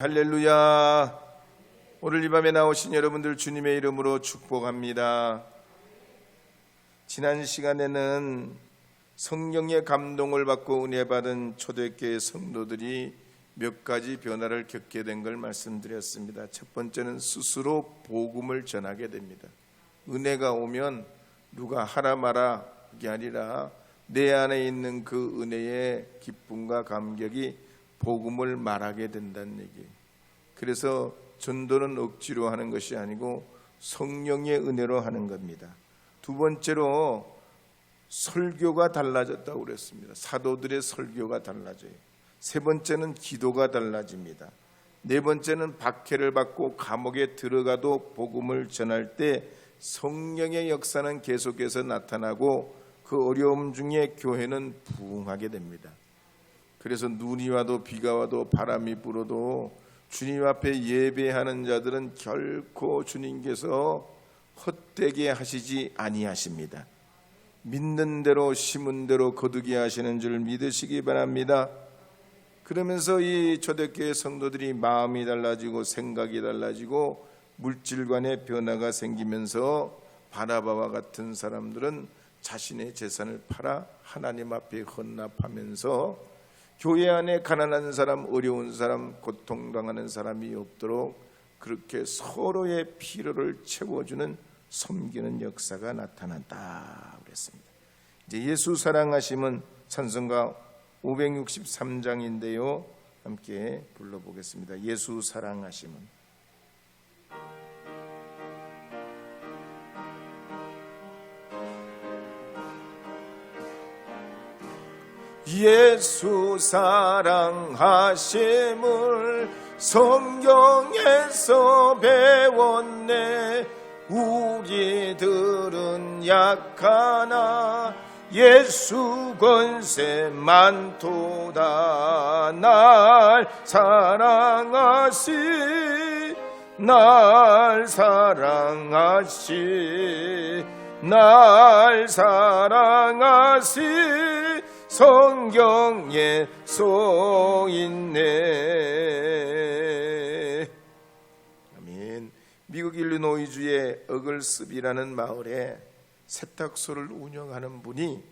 할렐루야. 오늘 이 밤에 나오신 여러분들 주님의 이름으로 축복합니다. 지난 시간에는 성령의 감동을 받고 은혜 받은 초대교회 성도들이 몇 가지 변화를 겪게 된 걸 말씀드렸습니다. 첫 번째는 스스로 복음을 전하게 됩니다. 은혜가 오면 누가 하라 마라 그게 아니라 내 안에 있는 그 은혜의 기쁨과 감격이 복음을 말하게 된다는 얘기예요. 그래서 전도는 억지로 하는 것이 아니고 성령의 은혜로 하는 겁니다. 두 번째로 설교가 달라졌다고 그랬습니다. 사도들의 설교가 달라져요. 세 번째는 기도가 달라집니다. 네 번째는 박해를 받고 감옥에 들어가도 복음을 전할 때 성령의 역사는 계속해서 나타나고 그 어려움 중에 교회는 부흥하게 됩니다. 그래서 눈이 와도 비가 와도 바람이 불어도 주님 앞에 예배하는 자들은 결코 주님께서 헛되게 하시지 아니하십니다. 믿는 대로 심은 대로 거두게 하시는 줄 믿으시기 바랍니다. 그러면서 이 초대교회 성도들이 마음이 달라지고 생각이 달라지고 물질관의 변화가 생기면서 바나바와 같은 사람들은 자신의 재산을 팔아 하나님 앞에 헌납하면서 교회 안에 가난한 사람, 어려운 사람, 고통당하는 사람이 없도록 그렇게 서로의 필요를 채워주는 섬기는 역사가 나타난다 그랬습니다. 이제 예수 사랑하심은 찬송가 563장인데요. 함께 불러보겠습니다. 예수 사랑하심은. 예수 사랑하심을 성경에서 배웠네. 우리들은 약하나 예수 권세 많도다. 날 사랑하시 날 사랑하시 날 사랑하시 성경에 써있네. 아멘. 미국 일리노이주의 어글습이라는 마을에 세탁소를 운영하는 분이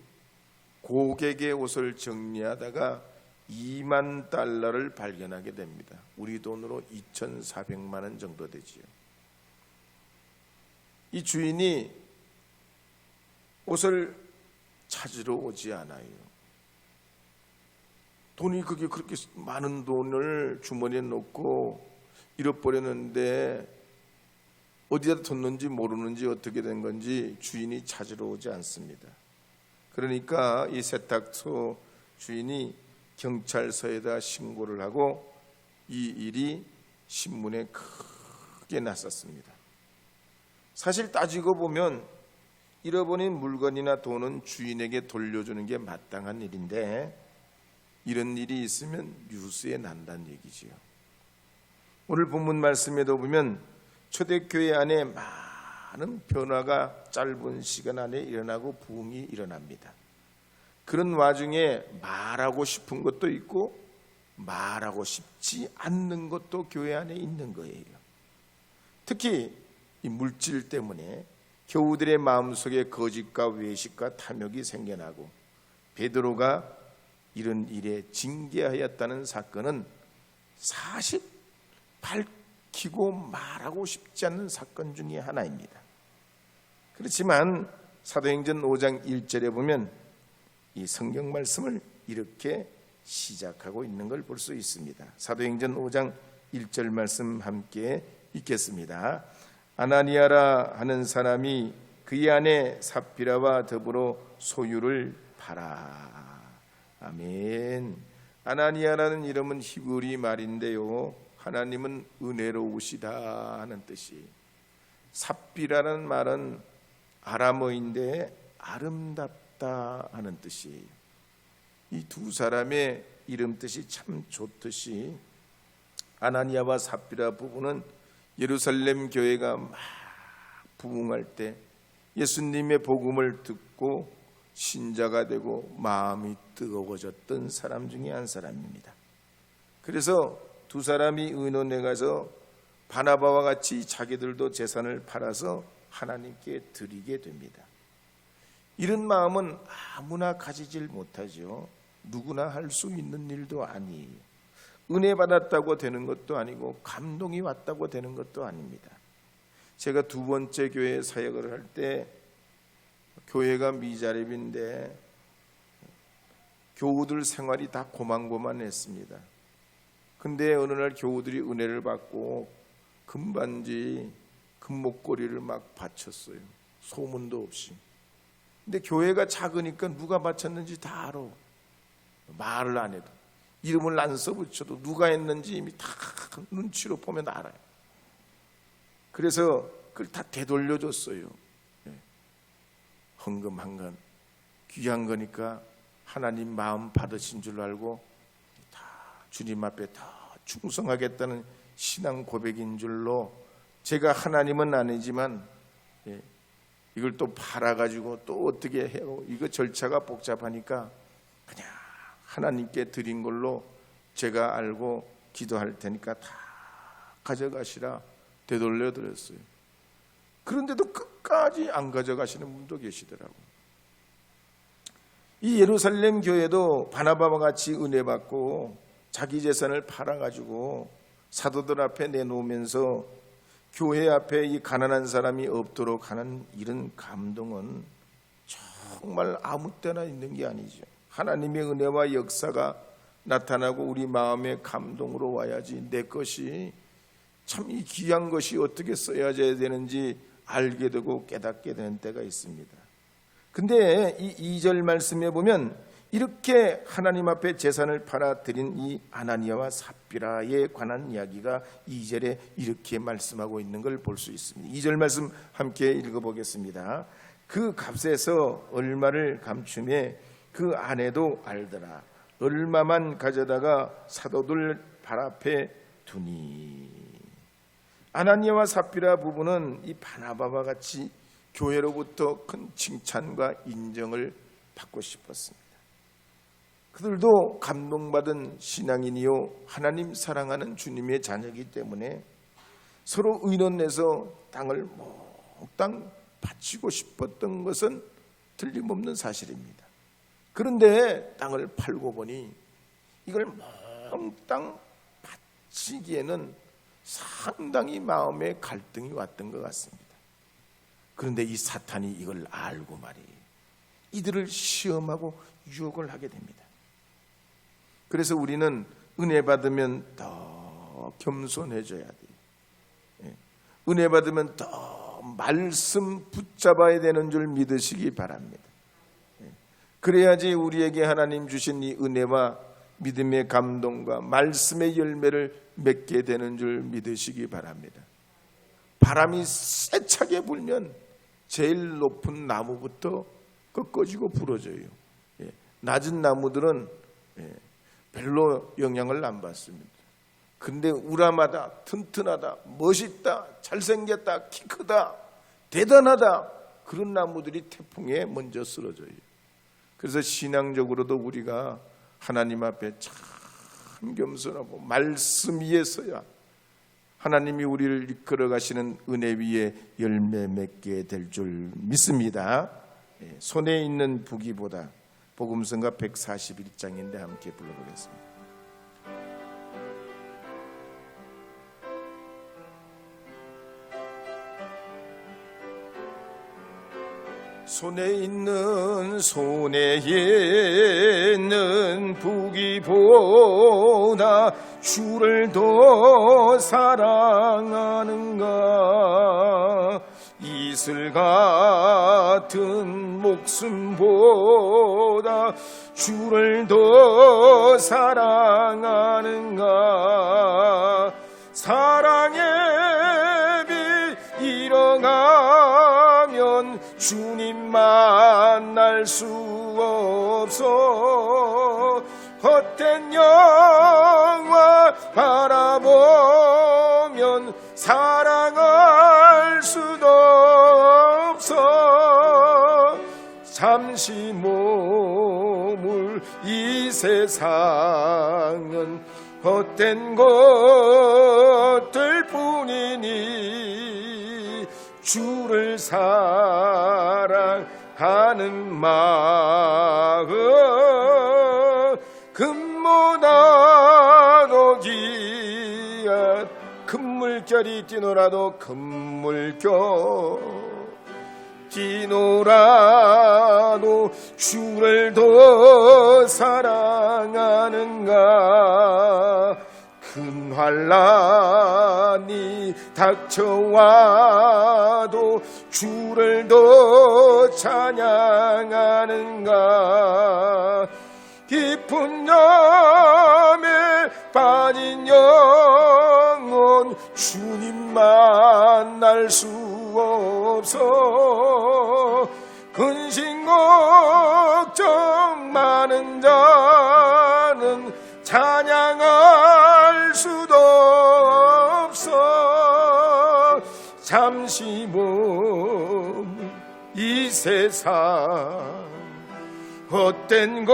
고객의 옷을 정리하다가 $20,000를 발견하게 됩니다. 우리 돈으로 2,400만 원 정도 되지요. 이 주인이 옷을 찾으러 오지 않아요. 돈이 그렇게 많은 돈을 주머니에 넣고 잃어버렸는데 어디다 뒀는지 모르는지 어떻게 된 건지 주인이 찾으러 오지 않습니다. 그러니까 이 세탁소 주인이 경찰서에다 신고를 하고 이 일이 신문에 크게 났었습니다. 사실 따지고 보면 잃어버린 물건이나 돈은 주인에게 돌려주는 게 마땅한 일인데 이런 일이 있으면 뉴스에 난다는 얘기지요. 오늘 본문 말씀에도 보면 초대교회 안에 많은 변화가 짧은 시간 안에 일어나고 부흥이 일어납니다. 그런 와중에 말하고 싶은 것도 있고 말하고 싶지 않는 것도 교회 안에 있는 거예요. 특히 이 물질 때문에 교우들의 마음속에 거짓과 외식과 탐욕이 생겨나고 베드로가 이런 일에 징계하였다는 사건은 사실 밝히고 말하고 싶지 않는 사건 중에 하나입니다. 그렇지만 사도행전 5장 1절에 보면 이 성경 말씀을 이렇게 시작하고 있는 걸 볼 수 있습니다. 사도행전 5장 1절 말씀 함께 읽겠습니다. 아나니아라 하는 사람이 그의 아내 삽비라와 더불어 소유를 팔아. 아멘. 아나니아라는 이름은 히브리 말인데요, 하나님은 은혜로우시다 하는 뜻이. 삽비라는 말은 아람어인데 아름답다 하는 뜻이에요. 이 두 사람의 이름 뜻이 참 좋듯이 아나니아와 삽비라 부부는 예루살렘 교회가 막 부흥할 때 예수님의 복음을 듣고 신자가 되고 마음이 뜨거워졌던 사람 중에 한 사람입니다. 그래서 두 사람이 의논해 가서 바나바와 같이 자기들도 재산을 팔아서 하나님께 드리게 됩니다. 이런 마음은 아무나 가지질 못하죠. 누구나 할 수 있는 일도 아니에요. 은혜 받았다고 되는 것도 아니고 감동이 왔다고 되는 것도 아닙니다. 제가 두 번째 교회 사역을 할 때 교회가 미자립인데 교우들 생활이 다 고만고만했습니다. 근데 어느 날 교우들이 은혜를 받고 금반지, 금목걸이를 막 바쳤어요. 소문도 없이. 근데 교회가 작으니까 누가 바쳤는지 다 알아. 말을 안 해도. 이름을 안 써붙여도 누가 했는지 이미 다 눈치로 보면 알아요. 그래서 그걸 다 되돌려줬어요. 헌금한 건 귀한 거니까 하나님 마음 받으신 줄 알고 다 주님 앞에 다 충성하겠다는 신앙 고백인 줄로, 제가 하나님은 아니지만 이걸 또 팔아가지고 또 어떻게 해요? 이거 절차가 복잡하니까 그냥 하나님께 드린 걸로 제가 알고 기도할 테니까 다 가져가시라 되돌려 드렸어요. 그런데도 끝까지 안 가져가시는 분도 계시더라고요. 이 예루살렘 교회도 바나바와 같이 은혜 받고 자기 재산을 팔아가지고 사도들 앞에 내놓으면서 교회 앞에 이 가난한 사람이 없도록 하는 이런 감동은 정말 아무 때나 있는 게 아니죠. 하나님의 은혜와 역사가 나타나고 우리 마음의 감동으로 와야지 내 것이 참 이 귀한 것이 어떻게 써야져야 되는지 알게 되고 깨닫게 되는 때가 있습니다. 근데 이 2절 말씀에 보면 이렇게 하나님 앞에 재산을 팔아 드린 이 아나니아와 삽비라에 관한 이야기가 2절에 이렇게 말씀하고 있는 걸 볼 수 있습니다. 2절 말씀 함께 읽어보겠습니다. 그 값에서 얼마를 감추매 그 아내도 알더라. 얼마만 가져다가 사도들 발 앞에 두니. 아나니아와 삽비라 부부는 이 바나바와 같이 교회로부터 큰 칭찬과 인정을 받고 싶었습니다. 그들도 감동받은 신앙인이요 하나님 사랑하는 주님의 자녀이기 때문에 서로 의논해서 땅을 몽땅 바치고 싶었던 것은 틀림없는 사실입니다. 그런데 땅을 팔고 보니 이걸 몽땅 바치기에는 상당히 마음에 갈등이 왔던 것 같습니다. 그런데 이 사탄이 이걸 알고 말이에요. 이들을 시험하고 유혹을 하게 됩니다. 그래서 우리는 은혜 받으면 더 겸손해져야 돼요. 은혜 받으면 더 말씀 붙잡아야 되는 줄 믿으시기 바랍니다. 그래야지 우리에게 하나님 주신 이 은혜와 믿음의 감동과 말씀의 열매를 맺게 되는 줄 믿으시기 바랍니다. 바람이 세차게 불면 제일 높은 나무부터 꺾어지고 부러져요. 낮은 나무들은 별로 영향을 안 받습니다. 근데 우람하다, 튼튼하다, 멋있다, 잘생겼다, 키 크다, 대단하다, 그런 나무들이 태풍에 먼저 쓰러져요. 그래서 신앙적으로도 우리가 하나님 앞에 참 겸손하고 말씀 위에 서야 하나님이 우리를 이끌어 가시는 은혜 위에 열매 맺게 될 줄 믿습니다. 손에 있는 부기보다 복음성가 141장인데 함께 불러보겠습니다. 손에 있는 부기보다 주를 더 사랑하는가. 이슬 같은 목숨보다 주를 더 사랑하는가. 사랑의 빛 잃어가면 주님 만날 수 없어. 헛된 영화 바라보면 사랑할 수도 없어. 잠시 머물 이 세상은 헛된 것들 뿐이니 주를 사랑하는 마음 금보다도 귀한 금물결이 뛰노라도 금물결 뛰노라도 주를 더 사랑하는가 큰 환난이 닥쳐와도 주를 더 찬양하는가 깊은 잠에 빠진 영혼 주님 만날 수 없어 근심 걱정 많은 자는 찬양할 수도 없어 잠시 머문 이 세상 헛된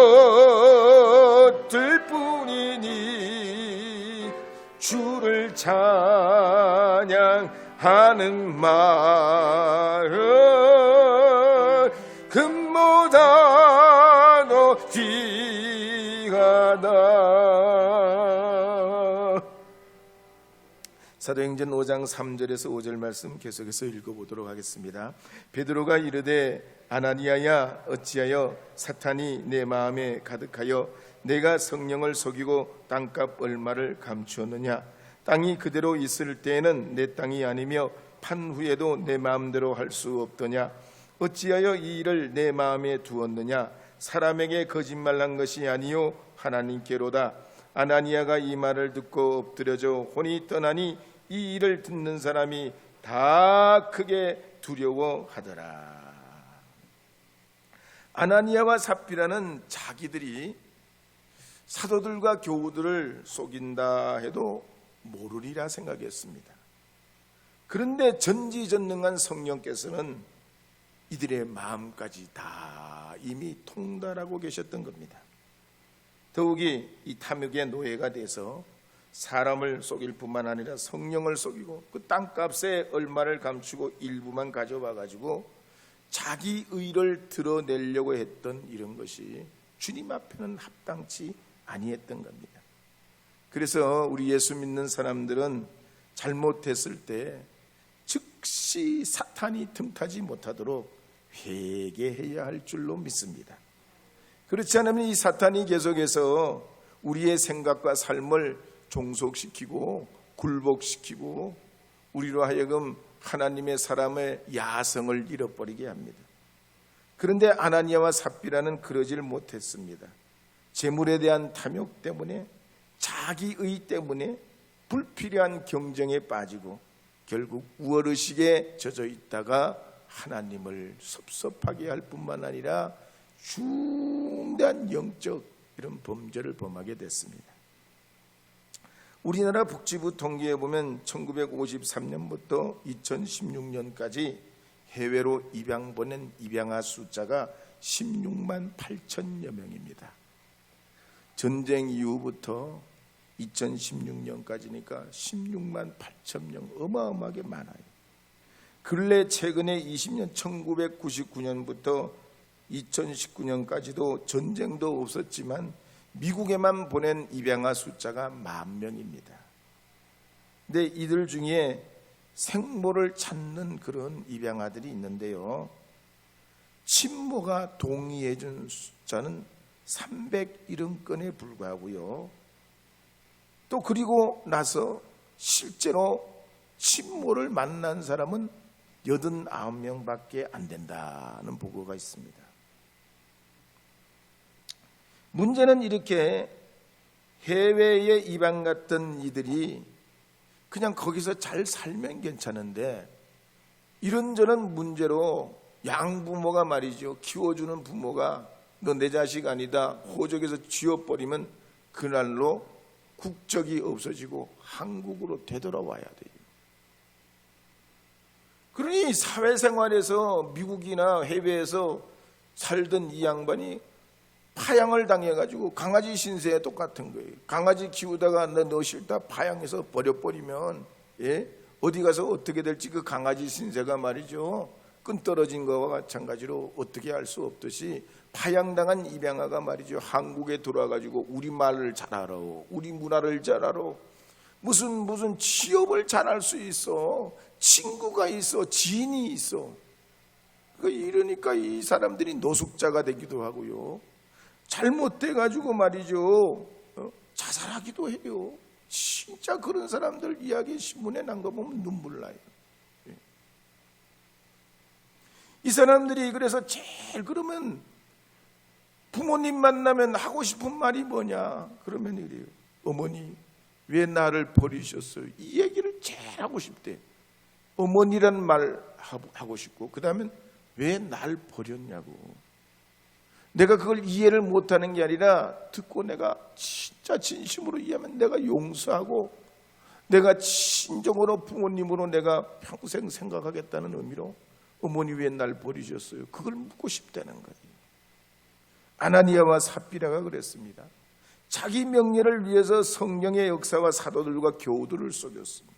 것들 뿐이니 주를 찬양하는 마음 금보다도 귀하다. 사도행전 5장 3절에서 5절 말씀 계속해서 읽어보도록 하겠습니다. 베드로가 이르되 아나니아야 어찌하여 사탄이 내 마음에 가득하여 내가 성령을 속이고 땅값 얼마를 감추었느냐 땅이 그대로 있을 때에는 내 땅이 아니며 판 후에도 내 마음대로 할 수 없더냐 어찌하여 이 일을 내 마음에 두었느냐 사람에게 거짓말한 것이 아니요 하나님께로다. 아나니아가 이 말을 듣고 엎드려져 혼이 떠나니 이 일을 듣는 사람이 다 크게 두려워하더라. 아나니아와 삽비라는 자기들이 사도들과 교우들을 속인다 해도 모르리라 생각했습니다. 그런데 전지전능한 성령께서는 이들의 마음까지 다 이미 통달하고 계셨던 겁니다. 더욱이 이 탐욕의 노예가 돼서 사람을 속일 뿐만 아니라 성령을 속이고 그 땅값에 얼마를 감추고 일부만 가져와 가지고 자기 의를 드러내려고 했던 이런 것이 주님 앞에는 합당치 아니했던 겁니다. 그래서 우리 예수 믿는 사람들은 잘못했을 때 즉시 사탄이 틈타지 못하도록 회개해야 할 줄로 믿습니다. 그렇지 않으면 이 사탄이 계속해서 우리의 생각과 삶을 종속시키고 굴복시키고 우리로 하여금 하나님의 사람의 야성을 잃어버리게 합니다. 그런데 아나니아와 삽비라는 그러질 못했습니다. 재물에 대한 탐욕 때문에 자기의 때문에 불필요한 경쟁에 빠지고 결국 우월의식에 젖어 있다가 하나님을 섭섭하게 할 뿐만 아니라 중대한 영적 이런 범죄를 범하게 됐습니다. 우리나라 복지부 통계에 보면 1953년부터 2016년까지 해외로 입양 보낸 입양아 숫자가 16만 8천여 명입니다. 전쟁 이후부터 2016년까지니까 16만 8천 명, 어마어마하게 많아요. 근래 최근에 20년 1999년부터 2019년까지도 전쟁도 없었지만 미국에만 보낸 입양아 숫자가 10,000명입니다. 근데 이들 중에 생모를 찾는 그런 입양아들이 있는데요, 친모가 동의해 준 숫자는 370건에 불과하고요, 또 그리고 나서 실제로 친모를 만난 사람은 89명밖에 안 된다는 보고가 있습니다. 문제는 이렇게 해외에 입양 갔던 이들이 그냥 거기서 잘 살면 괜찮은데 이런저런 문제로 양부모가 말이죠, 키워주는 부모가 너 내 자식 아니다 호적에서 쥐어버리면 그날로 국적이 없어지고 한국으로 되돌아와야 돼요. 그러니 사회생활에서 미국이나 해외에서 살던 이 양반이 파양을 당해가지고 강아지 신세에 똑같은 거예요. 강아지 키우다가 너 싫다 파양해서 버려버리면 어디 가서 어떻게 될지 그 강아지 신세가 말이죠, 끈 떨어진 것과 마찬가지로 어떻게 할 수 없듯이 파양당한 입양아가 말이죠, 한국에 돌아가지고 우리 말을 잘 알아, 우리 문화를 잘 알아, 무슨 취업을 잘할 수 있어, 친구가 있어, 지인이 있어. 이러니까 이 사람들이 노숙자가 되기도 하고요, 잘못돼가지고 말이죠 자살하기도 해요. 진짜 그런 사람들 이야기 신문에 난 거 보면 눈물 나요. 이 사람들이 그래서 제일 그러면 부모님 만나면 하고 싶은 말이 뭐냐 그러면 이래요. 어머니 왜 나를 버리셨어요? 이 얘기를 제일 하고 싶대. 어머니란 말 하고 싶고, 그 다음엔 왜 날 버렸냐고. 내가 그걸 이해를 못하는 게 아니라 듣고 내가 진짜 진심으로 이해하면 내가 용서하고 내가 진정으로 부모님으로 내가 평생 생각하겠다는 의미로 어머니 왜 날 버리셨어요? 그걸 묻고 싶다는 거예요. 아나니아와 삽비라가 그랬습니다. 자기 명예를 위해서 성령의 역사와 사도들과 교우들을 속였습니다.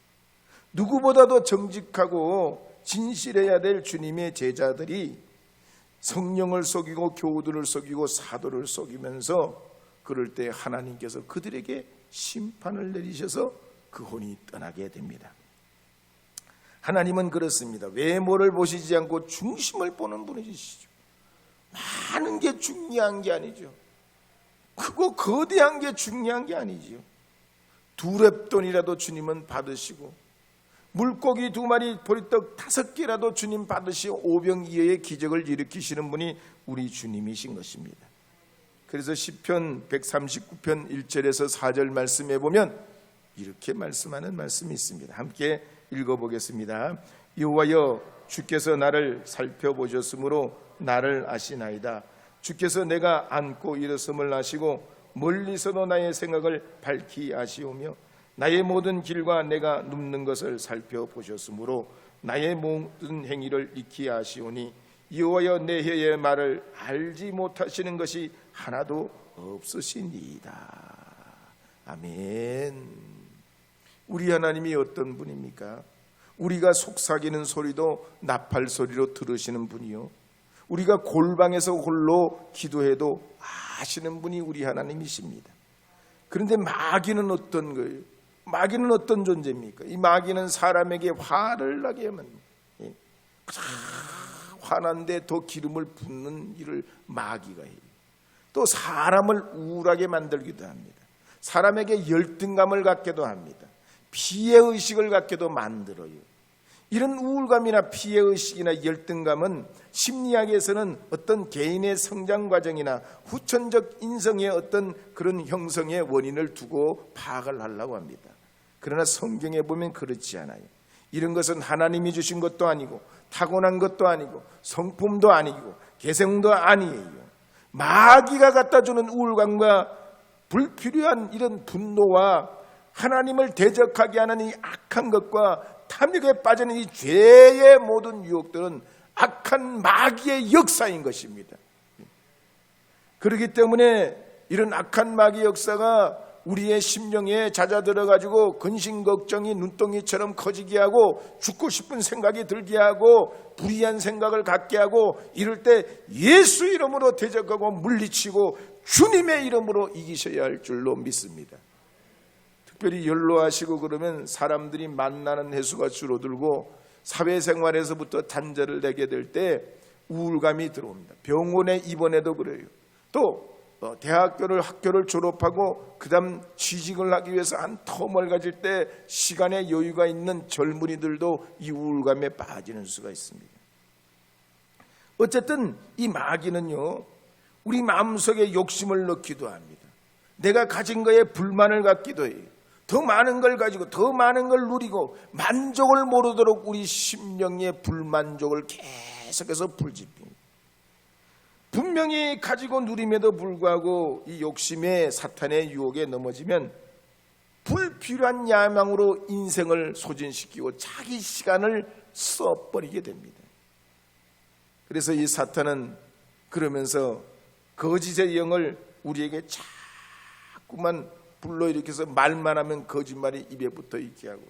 누구보다도 정직하고 진실해야 될 주님의 제자들이 성령을 속이고 교우들을 속이고 사도를 속이면서 그럴 때 하나님께서 그들에게 심판을 내리셔서 그 혼이 떠나게 됩니다. 하나님은 그렇습니다. 외모를 보시지 않고 중심을 보는 분이시죠. 많은 게 중요한 게 아니죠. 크고 거대한 게 중요한 게 아니죠. 두렙돈이라도 주님은 받으시고 물고기 2마리 보리떡 5개라도 주님 받으시 오병이어의 기적을 일으키시는 분이 우리 주님이신 것입니다. 그래서 시편 139편 1절에서 4절 말씀에 보면 이렇게 말씀하는 말씀이 있습니다. 함께 읽어보겠습니다. 여호와여 주께서 나를 살펴보셨으므로 나를 아시나이다. 주께서 내가 앉고 일어섬을 아시고 멀리서도 나의 생각을 밝히 아시오며 나의 모든 길과 내가 눕는 것을 살펴보셨으므로 나의 모든 행위를 익히 아시오니 여호와여 내 혀의 말을 알지 못하시는 것이 하나도 없으시니이다. 아멘. 우리 하나님이 어떤 분입니까? 우리가 속삭이는 소리도 나팔 소리로 들으시는 분이요, 우리가 골방에서 홀로 기도해도 아시는 분이 우리 하나님이십니다. 그런데 마귀는 어떤 거예요? 마귀는 어떤 존재입니까? 이 마귀는 사람에게 화를 나게 하면 화난데 더 기름을 붓는 일을 마귀가 해요. 또 사람을 우울하게 만들기도 합니다. 사람에게 열등감을 갖게도 합니다. 피해의식을 갖게도 만들어요. 이런 우울감이나 피해의식이나 열등감은 심리학에서는 어떤 개인의 성장 과정이나 후천적 인성의 어떤 그런 형성의 원인을 두고 파악을 하려고 합니다. 그러나 성경에 보면 그렇지 않아요. 이런 것은 하나님이 주신 것도 아니고 타고난 것도 아니고 성품도 아니고 개성도 아니에요. 마귀가 갖다주는 우울감과 불필요한 이런 분노와 하나님을 대적하게 하는 이 악한 것과 탐욕에 빠지는 이 죄의 모든 유혹들은 악한 마귀의 역사인 것입니다. 그렇기 때문에 이런 악한 마귀 역사가 우리의 심령에 잦아들어가지고 근심걱정이 눈덩이처럼 커지게 하고 죽고 싶은 생각이 들게 하고 불의한 생각을 갖게 하고, 이럴 때 예수 이름으로 대적하고 물리치고 주님의 이름으로 이기셔야 할 줄로 믿습니다. 특별히 연로하시고 그러면 사람들이 만나는 횟수가 줄어들고 사회생활에서부터 단절을 내게 될 때 우울감이 들어옵니다. 병원에 입원해도 그래요. 또 학교를 졸업하고 그 다음 취직을 하기 위해서 한 텀을 가질 때 시간의 여유가 있는 젊은이들도 이 우울감에 빠지는 수가 있습니다. 어쨌든 이 마귀는요, 우리 마음속에 욕심을 넣기도 합니다. 내가 가진 거에 불만을 갖기도 해요. 더 많은 걸 가지고 더 많은 걸 누리고 만족을 모르도록 우리 심령의 불만족을 계속해서 불지핍니다. 분명히 가지고 누림에도 불구하고 이 욕심에 사탄의 유혹에 넘어지면 불필요한 야망으로 인생을 소진시키고 자기 시간을 써버리게 됩니다. 그래서 이 사탄은 그러면서 거짓의 영을 우리에게 자꾸만 불러일으켜서 말만 하면 거짓말이 입에 붙어 있게 하고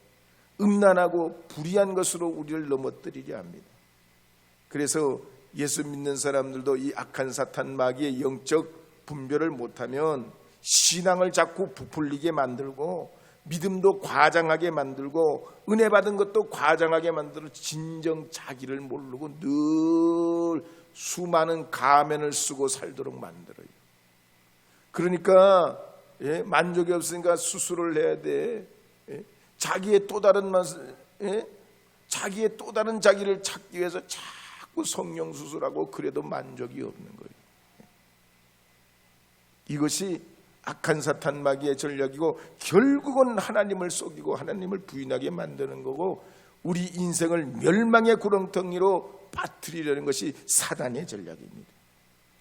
음란하고 불의한 것으로 우리를 넘어뜨리려 합니다. 그래서 예수 믿는 사람들도 이 악한 사탄 마귀의 영적 분별을 못하면 신앙을 자꾸 부풀리게 만들고 믿음도 과장하게 만들고 은혜 받은 것도 과장하게 만들어 진정 자기를 모르고 늘 수많은 가면을 쓰고 살도록 만들어요. 그러니까 만족이 없으니까 수술을 해야 돼. 자기의 또 다른 자기의 또 다른 자기를 찾기 위해서 자꾸 성령 수술하고 그래도 만족이 없는 거예요. 이것이 악한 사탄 마귀의 전략이고 결국은 하나님을 속이고 하나님을 부인하게 만드는 거고 우리 인생을 멸망의 구렁텅이로 빠뜨리려는 것이 사단의 전략입니다.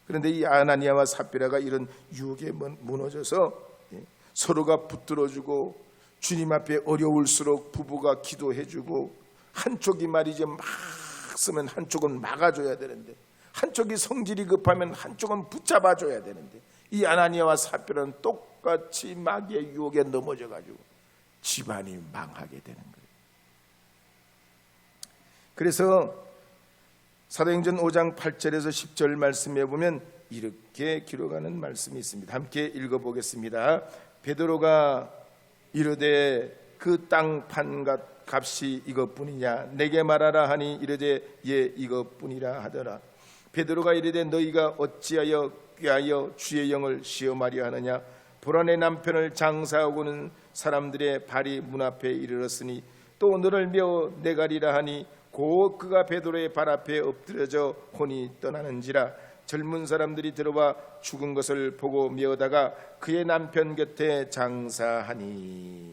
그런데 이 아나니아와 삽비라가 이런 유혹에 무너져서 서로가 붙들어주고 주님 앞에 어려울수록 부부가 기도해주고 한쪽이 말이죠 막 쓰면 한쪽은 막아줘야 되는데 한쪽이 성질이 급하면 한쪽은 붙잡아줘야 되는데 이 아나니아와 삽비라는 똑같이 마귀의 유혹에 넘어져가지고 집안이 망하게 되는 거예요. 그래서 사도행전 5장 8절에서 10절 말씀에 보면 이렇게 기록하는 말씀이 있습니다. 함께 읽어보겠습니다. 베드로가 이르되 그 땅 판 값이 이것뿐이냐 내게 말하라 하니 이르되 예 이것뿐이라 하더라. 베드로가 이르되 너희가 어찌하여 꾀하여 주의 영을 시험하려 하느냐 보라 내 남편을 장사하고는 사람들의 발이 문 앞에 이르렀으니 또 너를 메어 내가리라 하니 곧 그가 베드로의 발 앞에 엎드려져 혼이 떠나는지라. 젊은 사람들이 들어와 죽은 것을 보고 메어다가 그의 남편 곁에 장사하니.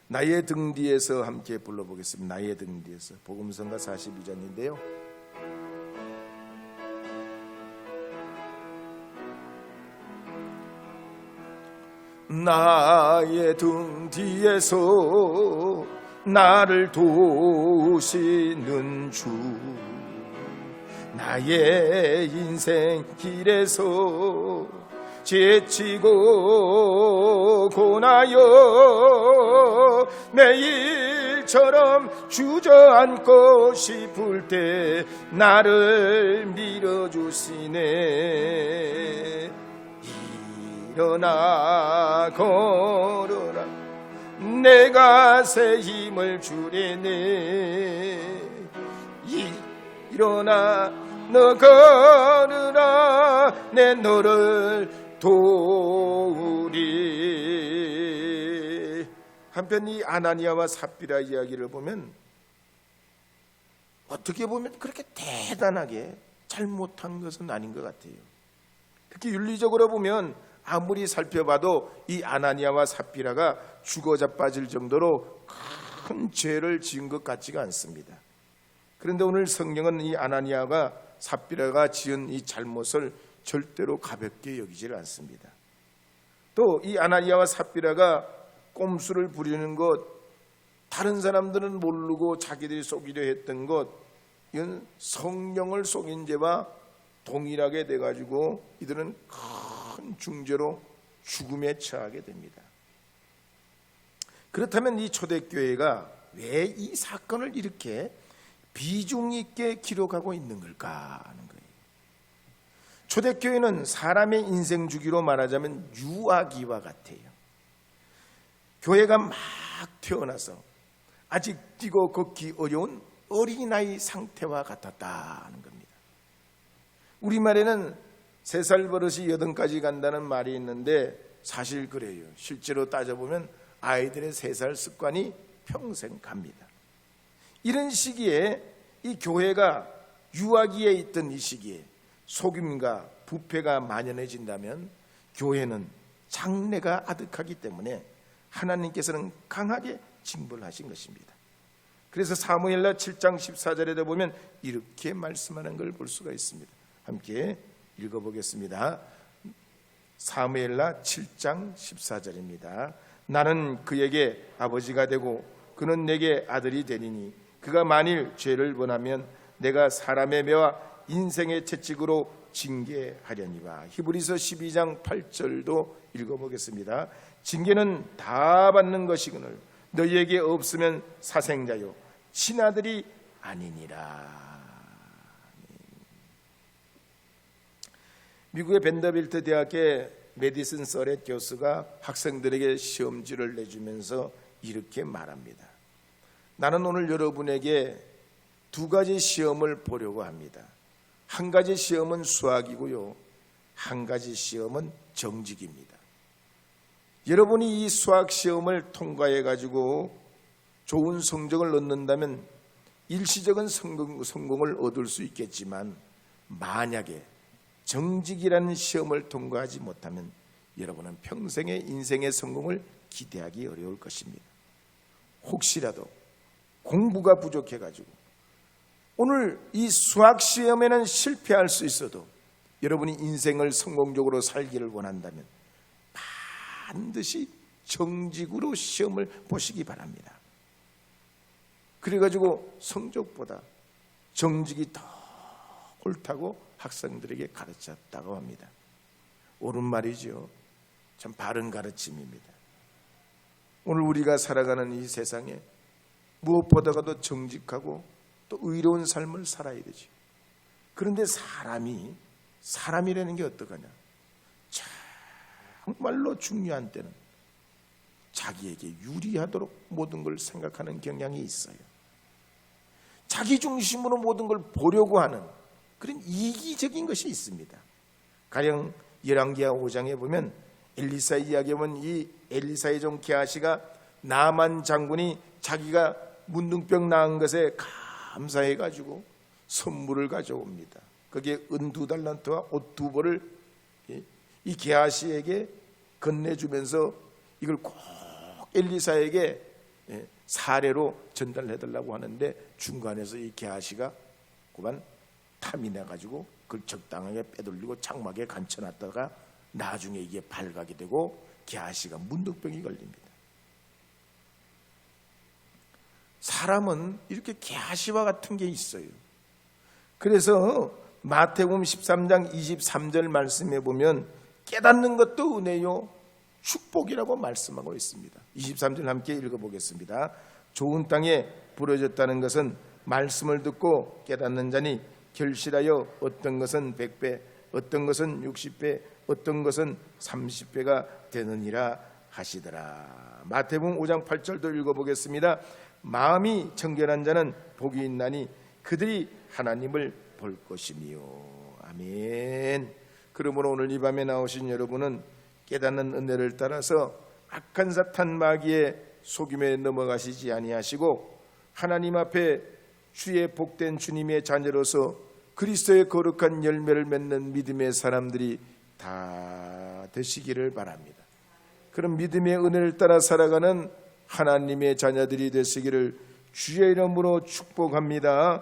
나의 등 뒤에서 함께 불러보겠습니다. 나의 등 뒤에서 복음성가 42장인데요 나의 등 뒤에서 나를 도우시는 주 나의 인생 길에서 지치고 고나여 매일처럼 주저앉고 싶을 때 나를 밀어주시네. 일어나 걸어라 내가 새 힘을 주리네. 일어나 너 걸으라 내 너를 도우리. 한편 이 아나니아와 삽비라 이야기를 보면 어떻게 보면 그렇게 대단하게 잘못한 것은 아닌 것 같아요. 특히 윤리적으로 보면 아무리 살펴봐도 이 아나니아와 삽비라가 죽어 자빠질 정도로 큰 죄를 지은 것 같지가 않습니다. 그런데 오늘 성경은 이 아나니아가 삽비라가 지은 이 잘못을 절대로 가볍게 여기질 않습니다. 또 이 아나니아와 삽비라가 꼼수를 부리는 것, 다른 사람들은 모르고 자기들이 속이려 했던 것, 이건 성령을 속인 죄와 동일하게 돼가지고 이들은 큰 중죄로 죽음에 처하게 됩니다. 그렇다면 이 초대교회가 왜 이 사건을 이렇게 비중 있게 기록하고 있는 걸까 하는 거예요. 초대교회는 사람의 인생 주기로 말하자면 유아기와 같아요. 교회가 막 태어나서 아직 뛰고 걷기 어려운 어린아이 상태와 같았다는 겁니다. 우리말에는 3살 버릇이 8가지 간다는 말이 있는데 사실 그래요. 실제로 따져보면 아이들의 3살 습관이 평생 갑니다. 이런 시기에 이 교회가 유아기에 있던 이 시기에 속임과 부패가 만연해진다면 교회는 장래가 아득하기 때문에 하나님께서는 강하게 징벌하신 것입니다. 그래서 사무엘라 7장 14절에도 보면 이렇게 말씀하는 걸 볼 수가 있습니다. 함께 읽어보겠습니다. 사무엘라 7장 14절입니다. 나는 그에게 아버지가 되고 그는 내게 아들이 되리니 그가 만일 죄를 범하면 내가 사람의 매와 인생의 채찍으로 징계하려니와. 히브리서 12장 8절도 읽어보겠습니다. 징계는 다 받는 것이거늘 너희에게 없으면 사생자요 친아들이 아니니라. 미국의 벤더빌트 대학의 메디슨 서렛 교수가 학생들에게 시험지를 내주면서 이렇게 말합니다. 나는 오늘 여러분에게 두 가지 시험을 보려고 합니다. 한 가지 시험은 수학이고요, 한 가지 시험은 정직입니다. 여러분이 이 수학 시험을 통과해 가지고 좋은 성적을 얻는다면 일시적인 성공을 얻을 수 있겠지만, 만약에 정직이라는 시험을 통과하지 못하면 여러분은 평생의 인생의 성공을 기대하기 어려울 것입니다. 혹시라도 공부가 부족해 가지고 오늘 이 수학 시험에는 실패할 수 있어도 여러분이 인생을 성공적으로 살기를 원한다면 반드시 정직으로 시험을 보시기 바랍니다. 그래가지고 성적보다 정직이 더 옳다고 학생들에게 가르쳤다고 합니다. 옳은 말이죠. 참 바른 가르침입니다. 오늘 우리가 살아가는 이 세상에 무엇보다도 정직하고 또 의로운 삶을 살아야 되죠. 그런데 사람이라는 게 어떡하냐? 정말로 중요한 때는 자기에게 유리하도록 모든 걸 생각하는 경향이 있어요. 자기 중심으로 모든 걸 보려고 하는 그런 이기적인 것이 있습니다. 가령 열왕기하 5장에 보면 엘리사 이야기에 보면 이 엘리사의 종 게하시가 나만 장군이 자기가 문둥병 나은 것에 감사해 가지고 선물을 가져옵니다. 거기에 은 2달란트와 옷 2벌을 이 게하시에게 건네주면서 이걸 꼭 엘리사에게 사례로 전달해달라고 하는데, 중간에서 이 게하시가 그만 탐이 나가지고 그걸 적당하게 빼돌리고 장막에 감춰놨다가 나중에 이게 발각이 되고 게하시가 문둥병이 걸립니다. 사람은 이렇게 게하시와 같은 게 있어요. 그래서 마태복음 13장 23절 말씀에 보면 깨닫는 것도 은혜요 축복이라고 말씀하고 있습니다. 23절 함께 읽어보겠습니다. 좋은 땅에 부러졌다는 것은 말씀을 듣고 깨닫는 자니 결실하여 어떤 것은 100배, 어떤 것은 60배, 어떤 것은 30배가 되느니라 하시더라. 마태복음 5장 8절도 읽어보겠습니다. 마음이 정결한 자는 복이 있나니 그들이 하나님을 볼 것이니요. 아멘. 그러므로 오늘 이 밤에 나오신 여러분은 깨닫는 은혜를 따라서 악한 사탄 마귀의 속임에 넘어가시지 아니하시고 하나님 앞에 주의 복된 주님의 자녀로서 그리스도의 거룩한 열매를 맺는 믿음의 사람들이 다 되시기를 바랍니다. 그런 믿음의 은혜를 따라 살아가는 하나님의 자녀들이 되시기를 주의 이름으로 축복합니다.